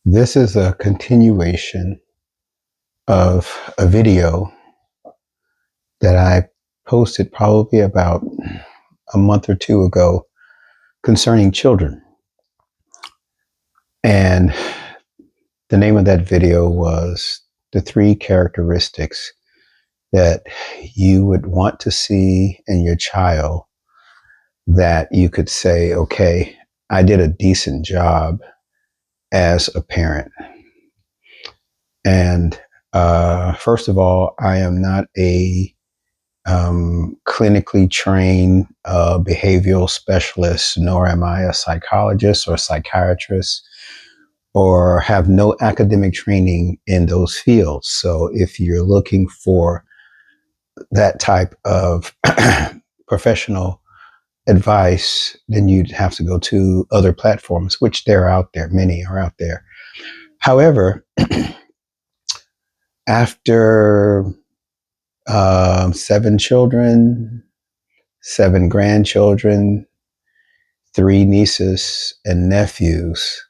This is a continuation of a video that I posted probably about a month or two ago concerning children. And the name of that video was the 3 characteristics that you would want to see in your child that you could say, okay, I did a decent job as a parent. And first of all, I am not a clinically trained behavioral specialist, nor am I a psychologist or psychiatrist, or have no academic training in those fields. So if you're looking for that type of professional advice, then you'd have to go to other platforms, which they're out there. Many are out there. However, after 7 children, 7 grandchildren, 3 nieces and nephews,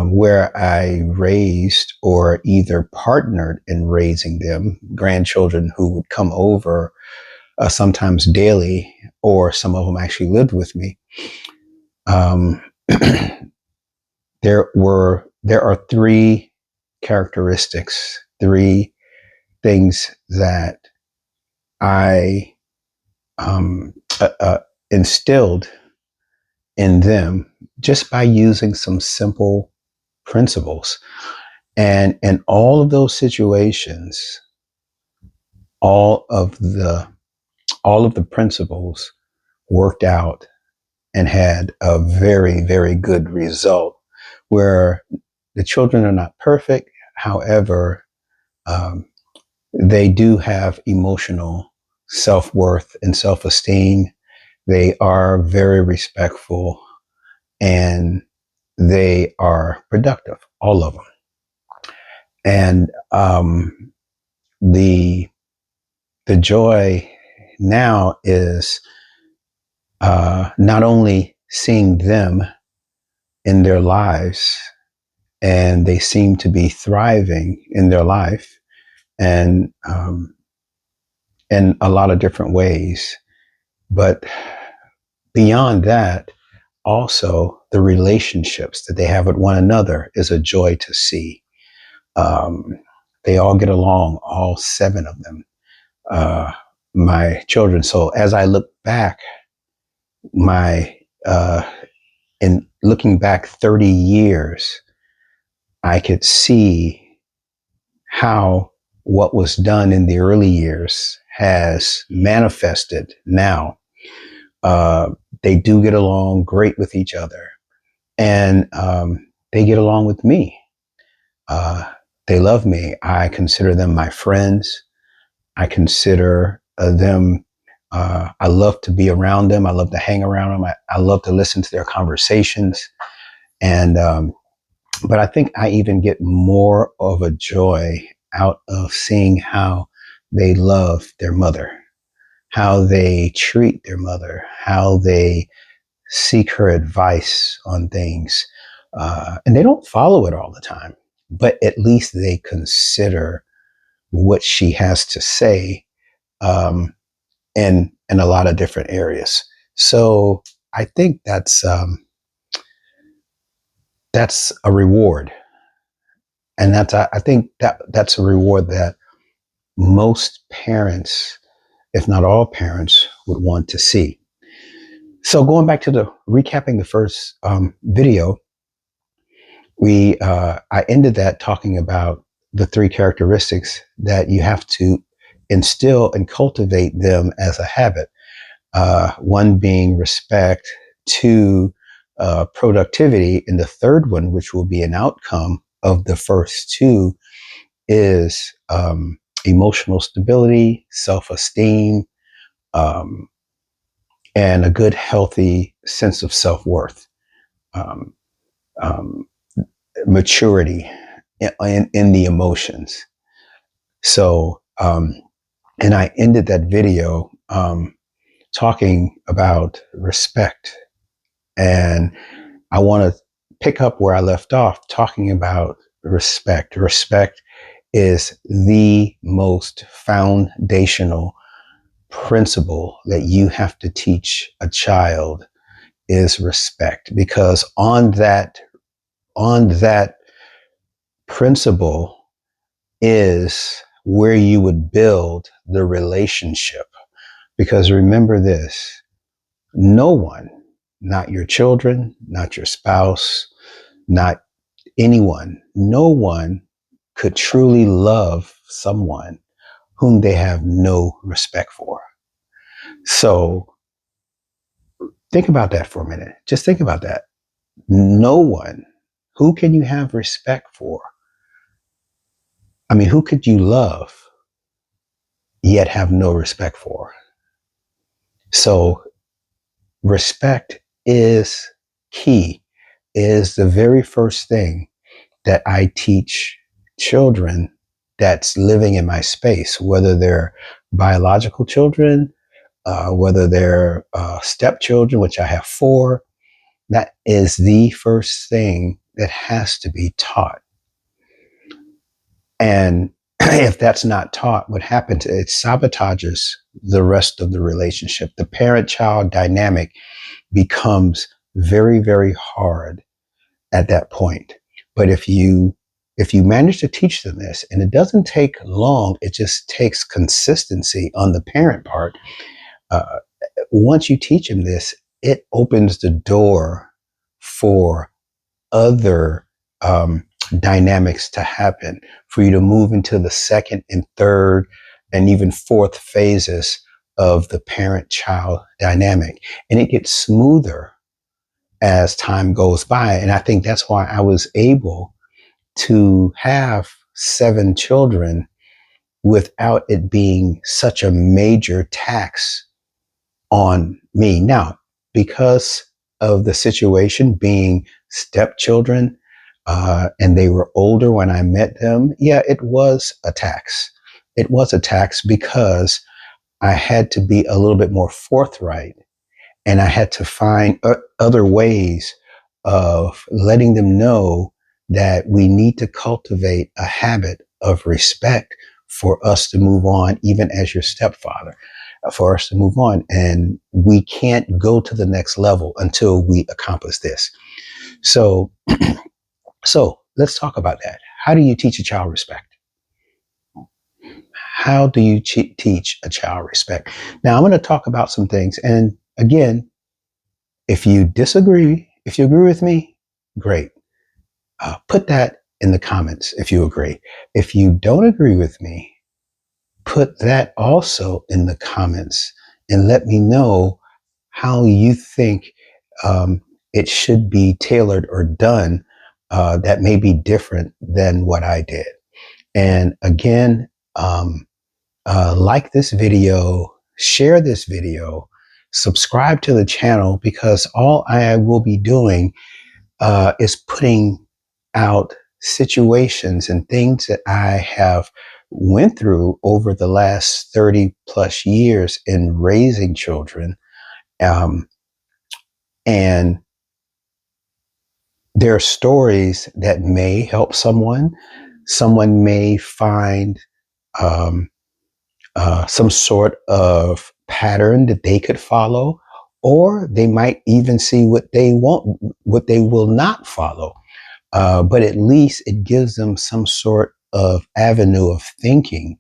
where I raised or either partnered in raising them, grandchildren who would come over sometimes daily, or some of them actually lived with me. Um, there are 3 characteristics, 3 things that I instilled in them just by using some simple principles. And in all of those situations, all of the principles worked out and had a very, very good result, where the children are not perfect. However, um, they do have emotional self-worth and self-esteem. They are very respectful, and they are productive, all of them. And the joy now is not only seeing them in their lives, and they seem to be thriving in their life, and in a lot of different ways, but beyond that, also the relationships that they have with one another is a joy to see. Um, they all get along, all 7 of them, my children. So as I look back, my in looking back 30 years, I could see how what was done in the early years has manifested now. Uh, they do get along great with each other, and they get along with me. Uh, they love me. I consider them my friends. I consider them. I love to be around them. I love to hang around them. I love to listen to their conversations. And but I think I even get more of a joy out of seeing how they love their mother, how they treat their mother, how they seek her advice on things. And they don't follow it all the time, but at least they consider what she has to say, in a lot of different areas. So I think that's a reward, and I think that's a reward that most parents, if not all parents, would want to see. So going back to the recapping the first video, I ended that talking about the 3 characteristics that you have to instill and cultivate them as a habit. One being respect, 2, productivity, and the third one, which will be an outcome of the first 2, is emotional stability, self-esteem, um, and a good, healthy sense of self-worth, um, um, maturity in the emotions. So, and I ended that video talking about respect, and I want to pick up where I left off talking about respect. Respect is the most foundational principle that you have to teach a child is respect, because on that principle is where you would build the relationship. Because remember this, no one, not your children, not your spouse, not anyone, no one could truly love someone whom they have no respect for. So think about that for a minute. Just think about that. No one. Who can you have respect for? I mean, who could you love yet have no respect for? So respect is key, is the very first thing that I teach children that's living in my space, whether they're biological children, whether they're stepchildren, which I have 4. That is the first thing that has to be taught. And if that's not taught, what happens? It sabotages the rest of the relationship. The parent-child dynamic becomes very, very hard at that point. But if you manage to teach them this, and it doesn't take long, it just takes consistency on the parent part. Uh, Once you teach them this, it opens the door for other dynamics to happen, for you to move into the second and third and even fourth phases of the parent-child dynamic. And it gets smoother as time goes by. And I think that's why I was able to have 7 children without it being such a major tax on me. Now, because of the situation being stepchildren, and they were older when I met them, yeah, it was a tax. It was a tax because I had to be a little bit more forthright, and I had to find other ways of letting them know that we need to cultivate a habit of respect for us to move on, even as your stepfather, for us to move on. And we can't go to the next level until we accomplish this. So, so let's talk about that. How do you teach a child respect? How do you teach a child respect? Now, I'm going to talk about some things. And again, if you disagree, if you agree with me, great. Put that in the comments if you agree. If you don't agree with me, put that also in the comments and let me know how you think it should be tailored or done that may be different than what I did. And again, like this video, share this video, subscribe to the channel, because all I will be doing is putting out situations and things that I have went through over the last 30 plus years in raising children. Um, and there are stories that may help someone. Someone may find um, some sort of pattern that they could follow, or they might even see what they won't, what they will not follow. But at least it gives them some sort of avenue of thinking,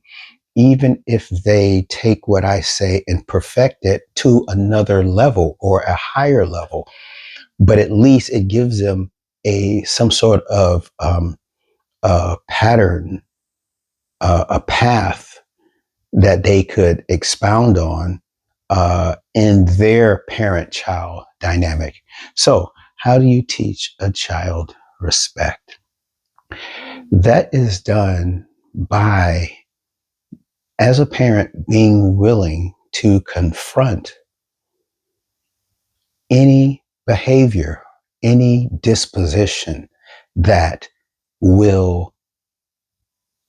even if they take what I say and perfect it to another level or a higher level. But at least it gives them some sort of pattern, a path that they could expound on in their parent-child dynamic. So, how do you teach a child respect? That is done by, as a parent, being willing to confront any behavior, any disposition that will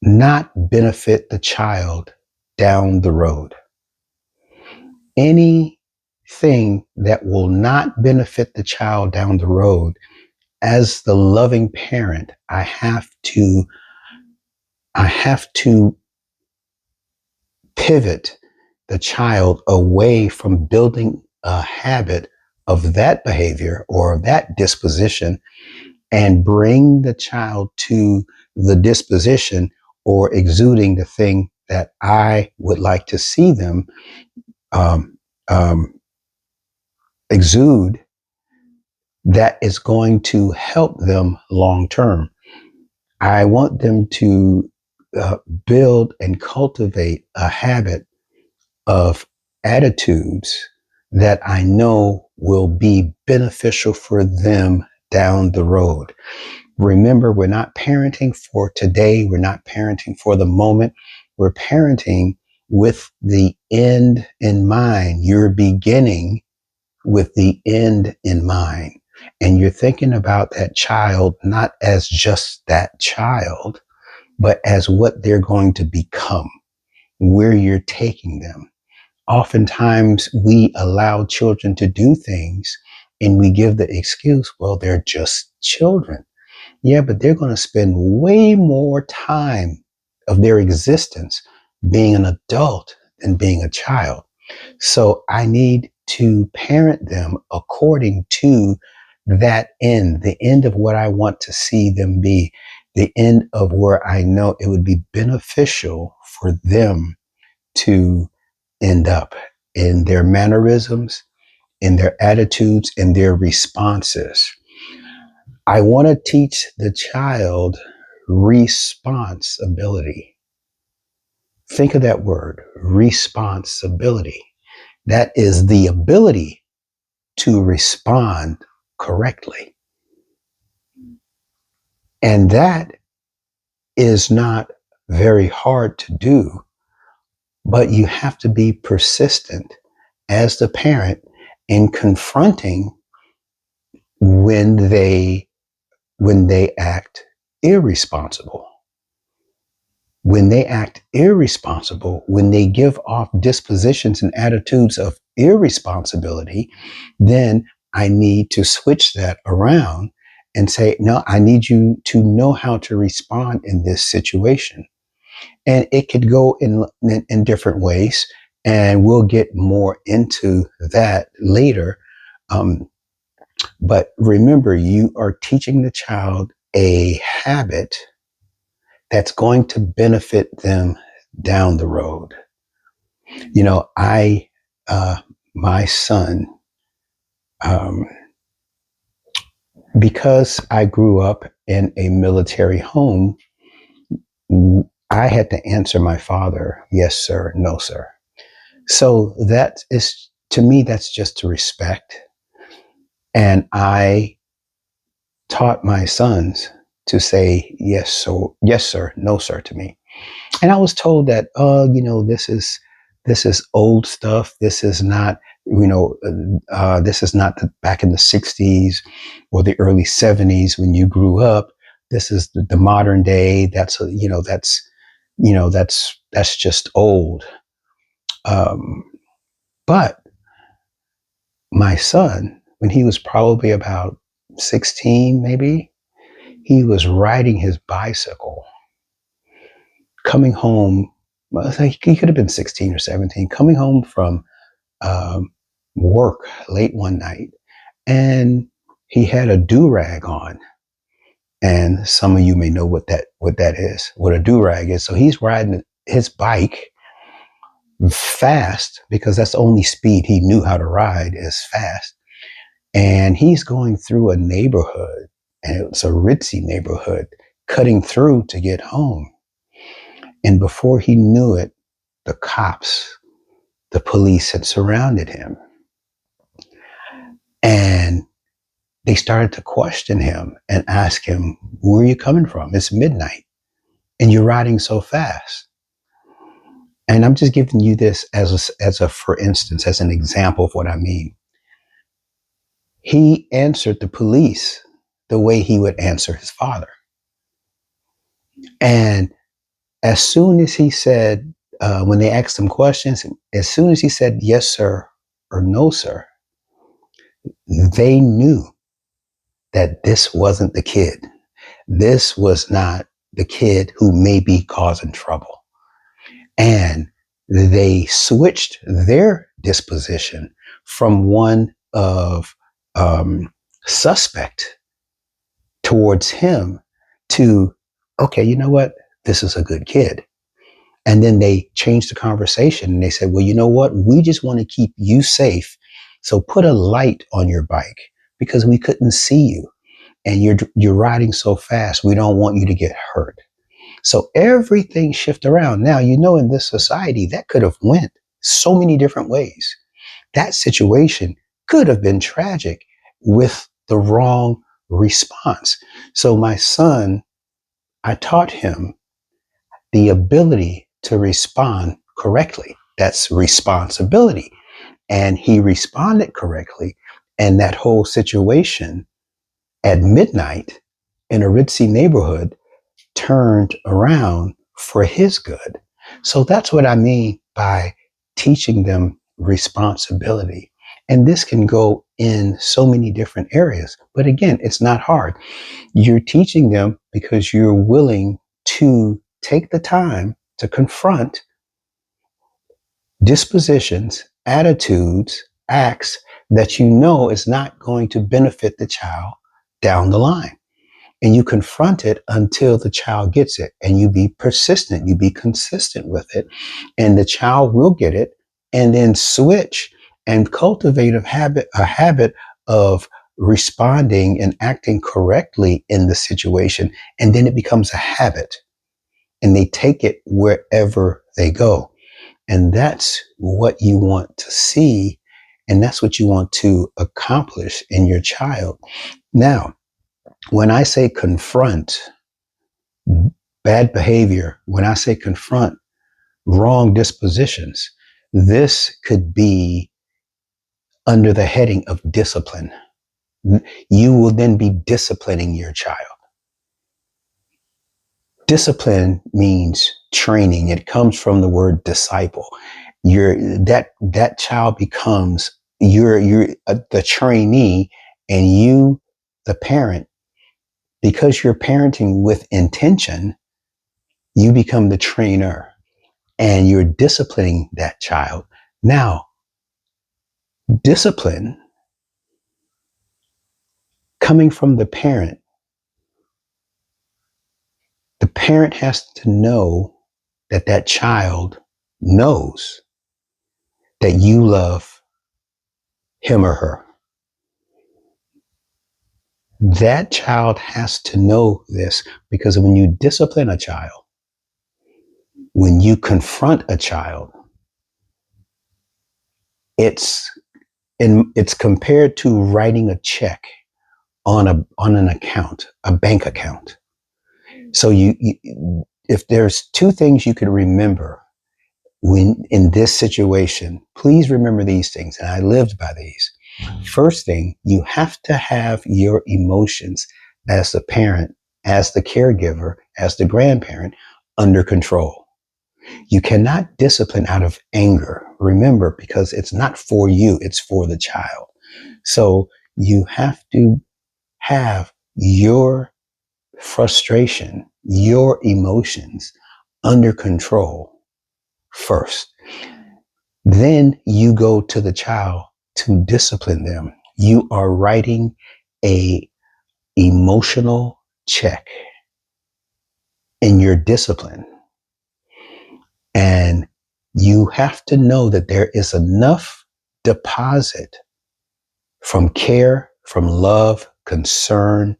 not benefit the child down the road. Anything that will not benefit the child down the road as the loving parent, I have to pivot the child away from building a habit of that behavior or that disposition and bring the child to the disposition or exuding the thing that I would like to see them um, um, exude, that is going to help them long term. I want them to uh, build and cultivate a habit of attitudes that I know will be beneficial for them down the road. Remember, we're not parenting for today. We're not parenting for the moment. We're parenting with the end in mind. You're beginning with the end in mind. And you're thinking about that child not as just that child, but as what they're going to become, where you're taking them. Oftentimes, we allow children to do things and we give the excuse, well, they're just children. Yeah, but they're going to spend way more time of their existence being an adult than being a child. So I need to parent them according to that end, the end of what I want to see them be, the end of where I know it would be beneficial for them to end up in their mannerisms, in their attitudes, in their responses. I want to teach the child responsibility. Think of that word, responsibility. That is the ability to respond correctly. And that is not very hard to do, but you have to be persistent as the parent in confronting when they act irresponsible. When they act irresponsible, when they give off dispositions and attitudes of irresponsibility, then I need to switch that around and say, no, I need you to know how to respond in this situation. And it could go in different ways. And we'll get more into that later. Um, but remember, you are teaching the child a habit that's going to benefit them down the road. You know, my son, um, because I grew up in a military home, I had to answer my father, yes, sir, no, sir. So that is, to me, that's just to respect. And I taught my sons to say yes, so yes, sir, no, sir to me. And I was told that, this is old stuff. This is not, this is not back in the '60s or the early '70s when you grew up. This is the modern day. That's just old. Um, but my son, when he was probably about 16, maybe, he was riding his bicycle coming home. Well, he could have been 16 or 17, coming home from um, work late one night, and he had a do rag on. And some of you may know what that is, what a do rag is. So he's riding his bike fast because that's the only speed he knew how to ride is fast. And he's going through a neighborhood, and it was a ritzy neighborhood, cutting through to get home. And before he knew it, the cops, the police had surrounded him. And they started to question him and ask him, where are you coming from? It's midnight and you're riding so fast. And I'm just giving you this as a for instance, as an example of what I mean. He answered the police the way he would answer his father. And as soon as he said, when they asked him questions, as soon as he said yes, sir, or no, sir, they knew that this wasn't the kid. This was not the kid who may be causing trouble. And they switched their disposition from one of suspect towards him to, okay, you know what? This is a good kid. And then they changed the conversation and they said, well, you know what? We just want to keep you safe. So put a light on your bike because we couldn't see you and you're riding so fast. We don't want you to get hurt. So everything shift around. Now, you know, in this society, that could have went so many different ways. That situation could have been tragic with the wrong response. So my son, I taught him the ability to respond correctly. That's responsibility. And he responded correctly. And that whole situation at midnight in a ritzy neighborhood turned around for his good. So that's what I mean by teaching them responsibility. And this can go in so many different areas. But again, it's not hard. You're teaching them because you're willing to take the time to confront dispositions, attitudes, acts that you know is not going to benefit the child down the line. And you confront it until the child gets it, and you be persistent, you be consistent with it, and the child will get it, and then switch and cultivate a habit of responding and acting correctly in the situation, and then it becomes a habit, and they take it wherever they go. And that's what you want to see, and that's what you want to accomplish in your child. Now, when I say confront bad behavior, when I say confront wrong dispositions, this could be under the heading of discipline. You will then be disciplining your child. Discipline means training. It comes from the word disciple. That child becomes you're the trainee, and you, the parent, because you're parenting with intention, you become the trainer and you're disciplining that child. Now, discipline coming from the parent has to know that that child knows that you love him or her. That child has to know this because when you discipline a child, when you confront a child, it's it's compared to writing a check on an account, a bank account. So if there's two things you can remember when in this situation, please remember these things. And I lived by these. First thing, you have to have your emotions as the parent, as the caregiver, as the grandparent under control. You cannot discipline out of anger. Remember, because it's not for you, it's for the child. So you have to have your frustration, your emotions under control first. Then you go to the child to discipline them. You are writing a emotional check in your discipline. And you have to know that there is enough deposit from care, from love, concern,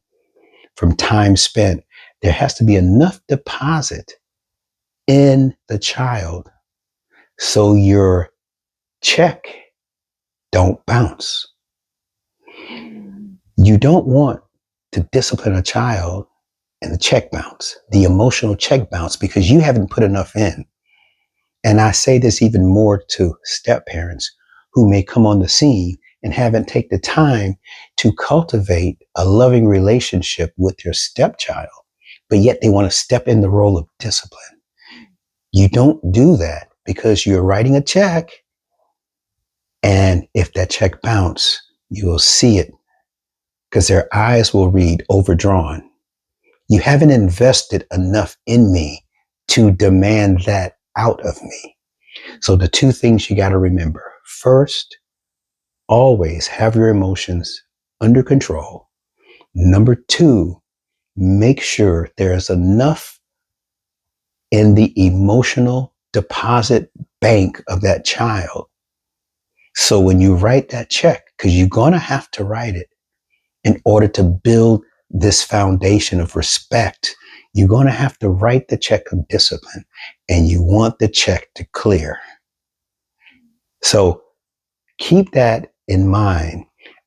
from time spent. There has to be enough deposit in the child so your check don't bounce. You don't want to discipline a child and the check bounce, the emotional check bounce, because you haven't put enough in. And I say this even more to step parents who may come on the scene and haven't taken the time to cultivate a loving relationship with your stepchild, but yet they want to step in the role of discipline. You don't do that because you're writing a check, and if that check bounce, you will see it because their eyes will read overdrawn. You haven't invested enough in me to demand that out of me. So the two things you got to remember. First, always have your emotions under control. Number two, make sure there's enough in the emotional deposit bank of that child. So when you write that check, because you're going to have to write it in order to build this foundation of respect, you're going to have to write the check of discipline, and you want the check to clear. So keep that in mind.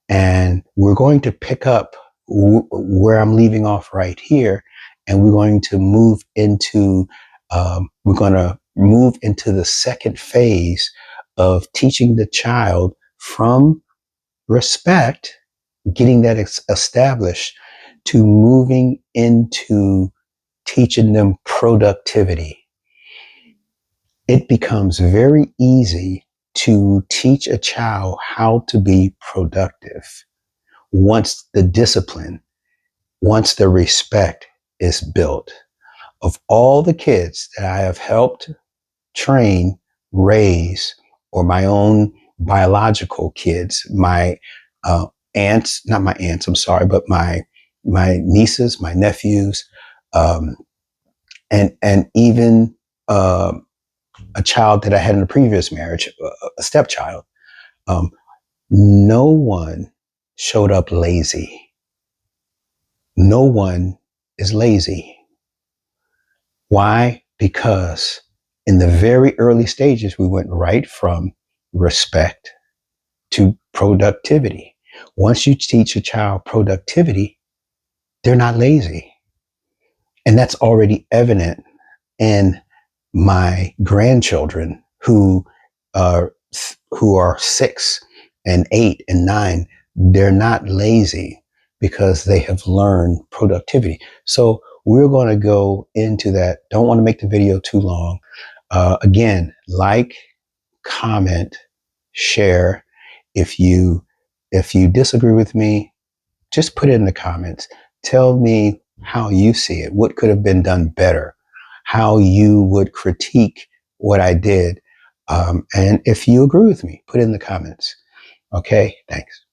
And we're going to pick up where I'm leaving off right here. And we're going to move into, the second phase of teaching the child from respect, getting that established, to moving into teaching them productivity. It becomes very easy to teach a child how to be productive once the discipline, once the respect is built. Of all the kids that I have helped train, raise, or my own biological kids, my aunts, not my aunts, I'm sorry, but my nieces, my nephews, um, and even a child that I had in a previous marriage, a stepchild. Um, no one showed up lazy. No one is lazy. Why? Because in the very early stages, we went right from respect to productivity. Once you teach a child productivity, they're not lazy. And that's already evident in my grandchildren who are 6 and 8 and 9. They're not lazy because they have learned productivity. So we're going to go into that. Don't want to make the video too long. Again, like, comment, share. If you disagree with me, just put it in the comments. Tell me how you see it. What could have been done better? How you would critique what I did. And if you agree with me, put it in the comments. Okay, thanks.